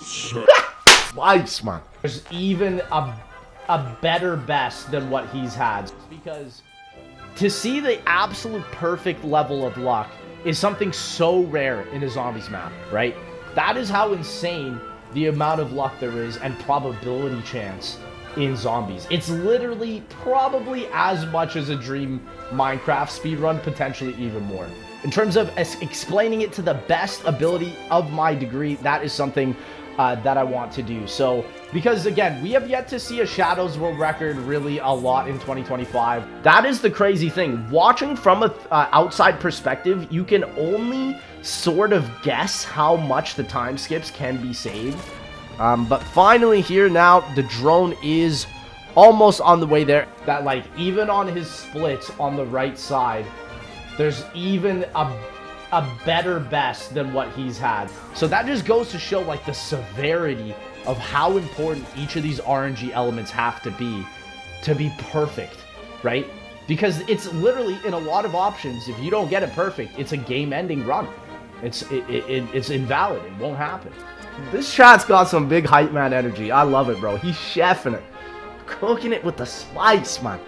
Slice, man. There's even a better best than what he's had. Because to see the absolute perfect level of luck is something so rare in a zombies map, right? That is how insane the amount of luck there is and probability chance in zombies. It's literally probably as much as a dream Minecraft speedrun, potentially even more. In terms of explaining it to the best ability of my degree, that is something that I want to do. So, because again, we have yet to see a Shadows World Record really a lot in 2025. That is the crazy thing. Watching from an outside perspective, you can only sort of guess how much the time skips can be saved. But finally here now, the drone is almost on the way there. That, like, even on his splits on the right side, there's even a better best than what he's had. So that just goes to show, like, the severity of how important each of these RNG elements have to be perfect, right? Because it's literally, in a lot of options, if you don't get it perfect, it's a game-ending run. It's invalid. It won't happen. This chat's got some big hype man energy. I love it, bro. He's chefing it. Cooking it with the slice, man.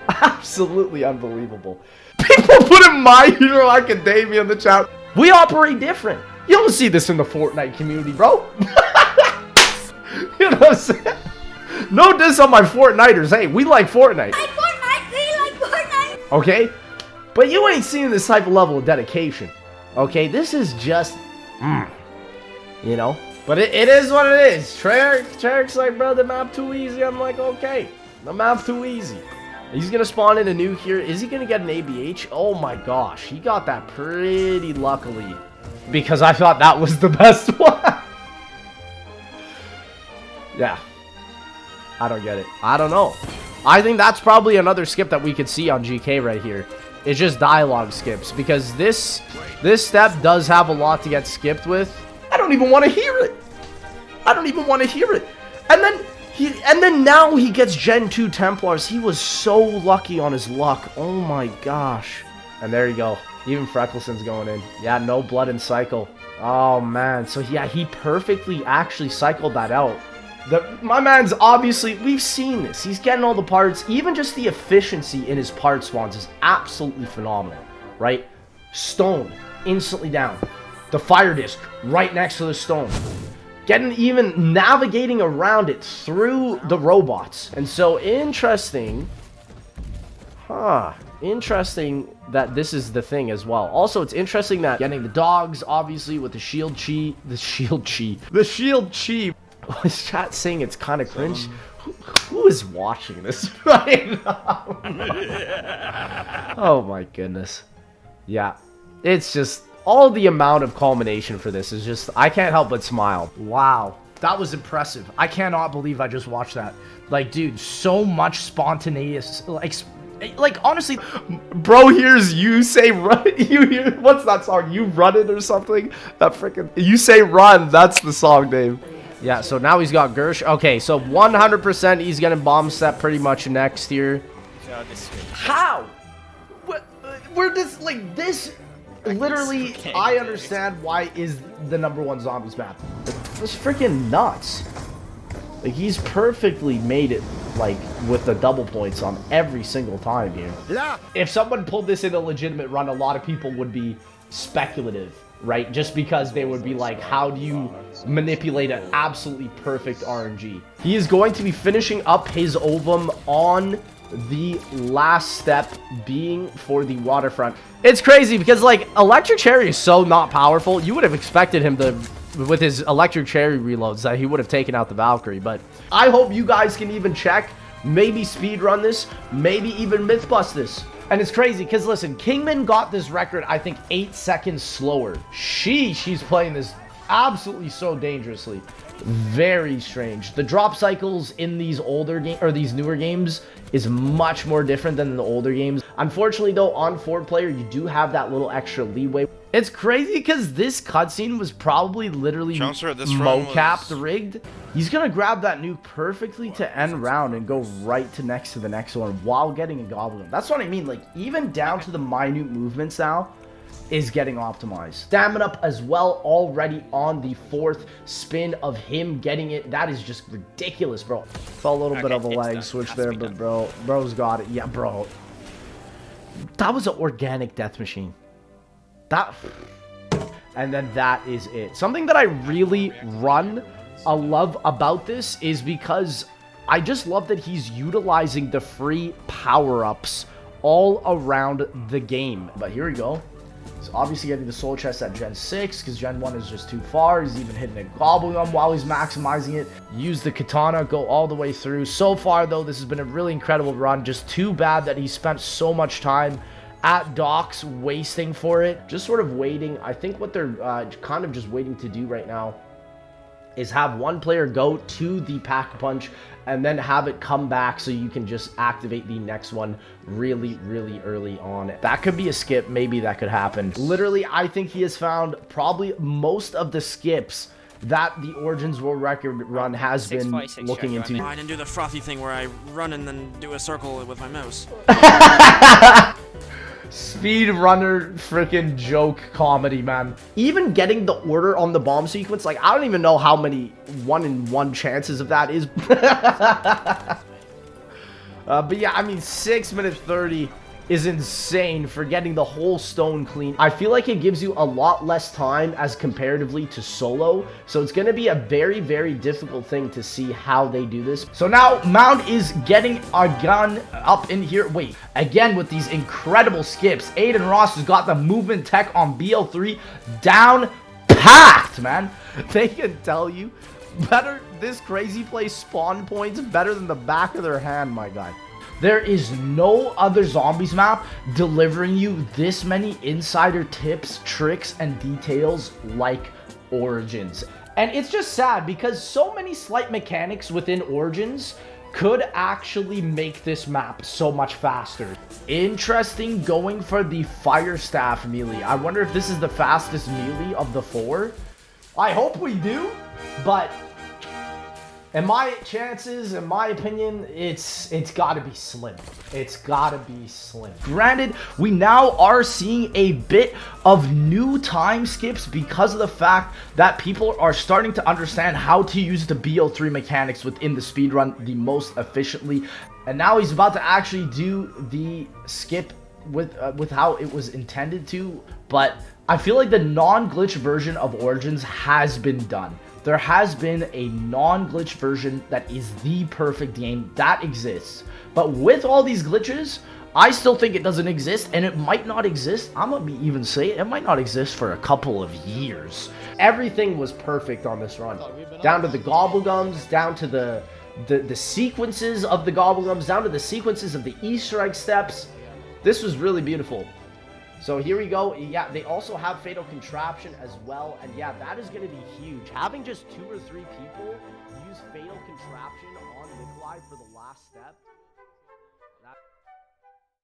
Absolutely unbelievable. People putting My Hero Academia in the chat. We operate different. You don't see this in the Fortnite community, bro. You know what I'm saying? No diss on my Fortniters. Hey, we like Fortnite. We like Fortnite. Okay? But you ain't seeing this type of level of dedication. Okay? This is just... you know? But it is what it is. Treyarch's like, bro, the map too easy. I'm like, okay. The map too easy. He's going to spawn in a nuke here. Is he going to get an ABH? Oh my gosh. He got that pretty luckily. Because I thought that was the best one. Yeah. I don't get it. I don't know. I think that's probably another skip that we could see on GK right here. It's just dialogue skips. Because this step does have a lot to get skipped with. I don't even want to hear it. I don't even want to hear it. And then now he gets Gen 2 Templars. He was so lucky on his luck. Oh my gosh. And there you go. Even Freckleson's going in. Yeah, no blood and cycle. Oh man. So yeah, he perfectly actually cycled that out. My man's obviously, we've seen this. He's getting all the parts. Even just the efficiency in his part spawns is absolutely phenomenal. Right? Stone. Instantly down. The fire disc right next to the stone. Even navigating around it through the robots. And so interesting. Interesting that this is the thing as well. Also, it's interesting that getting the dogs, obviously, with the shield chi. The shield chi. Is chat saying it's kind of cringe? Who is watching this right now? Oh my goodness. Yeah. It's just... all the amount of culmination for this is just... I can't help but smile. Wow. That was impressive. I cannot believe I just watched that. Like, dude, so much spontaneous... Like honestly... Bro hears you say run... You hear... What's that song? You Run It or something? That freaking... You Say Run. That's the song name. Yeah, so now he's got Gersh. Okay, so 100% he's gonna bomb step pretty much next here. How? We're just... Like, this... Literally, I understand why is the #1 zombies map. It's freaking nuts. Like, he's perfectly made it, like, with the double points on every single time here. If someone pulled this in a legitimate run, a lot of people would be speculative, right? Just because they would be like, how do you manipulate an absolutely perfect RNG? He is going to be finishing up his ovum on the last step being for the waterfront. It's crazy because, like, Electric Cherry is so not powerful. You would have expected him to, with his Electric Cherry reloads, that he would have taken out the Valkyrie. But I hope you guys can even check, maybe speedrun this, maybe even myth bust this. And it's crazy because, listen, Kingman got this record, I think, 8 seconds slower. She's playing this absolutely so dangerously. Very strange. The drop cycles in these older games, or these newer games, is much more different than in the older games. Unfortunately, though, on 4-player, you do have that little extra leeway. It's crazy because this cutscene was probably literally mo-capped rigged. He's gonna grab that nuke perfectly to end round and go right to the next one while getting a goblin. That's what I mean. Like, even down to the minute movements now, is getting optimized. Stamina up as well already on the 4th spin of him getting it. That is just ridiculous, bro. Felt a little bit of a lag switch there, but bro's got it. Yeah, bro. That was an organic death machine. And then that is it. Something that I really love about this is because I just love that he's utilizing the free power-ups all around the game. But here we go. He's obviously getting the soul chest at Gen 6 because Gen 1 is just too far. He's even hitting a gobblegum while he's maximizing it. Use the katana, go all the way through. So far, though, this has been a really incredible run. Just too bad that he spent so much time at docks wasting for it. Just sort of waiting. I think what they're kind of just waiting to do right now is have one player go to the pack punch and then have it come back so you can just activate the next one really early on. That could be a skip. Maybe that could happen. Literally, I think he has found probably most of the skips that the Origins World Record run has been looking into. I didn't do the frothy thing where I run and then do a circle with my mouse. Speedrunner freaking joke comedy, man. Even getting the order on the bomb sequence, like, I don't even know how many 1-in-1 chances of that is. But yeah, I mean, 6 minutes 30 is insane for getting the whole stone clean. I feel like it gives you a lot less time as comparatively to solo. So it's going to be a very difficult thing to see how they do this. So now Mound is getting a gun up in here. Wait, again with these incredible skips. Aiden Ross has got the movement tech on BL3 down packed, man. They can tell you better. This crazy play spawn points better than the back of their hand, my guy. There is no other zombies map delivering you this many insider tips, tricks, and details like Origins. And it's just sad because so many slight mechanics within Origins could actually make this map so much faster. Interesting going for the Fire Staff melee. I wonder if this is the fastest melee of the 4. I hope we do, but in my chances, in my opinion, it's gotta be slim. It's gotta be slim. Granted, we now are seeing a bit of new time skips because of the fact that people are starting to understand how to use the BO3 mechanics within the speedrun the most efficiently. And now he's about to actually do the skip with how it was intended to. But I feel like the non-glitch version of Origins has been done. There has been a non-glitch version that is the perfect game that exists. But with all these glitches, I still think it doesn't exist, and it might not exist. I'm gonna even say it might not exist for a couple of years. Everything was perfect on this run. Down to the gobblegums, down to the sequences of the gobblegums, down to the sequences of the Easter egg steps. This was really beautiful. So here we go. Yeah, they also have Fatal Contraption as well. And yeah, that is going to be huge. Having just 2 or 3 people use Fatal Contraption on Nikolai for the last step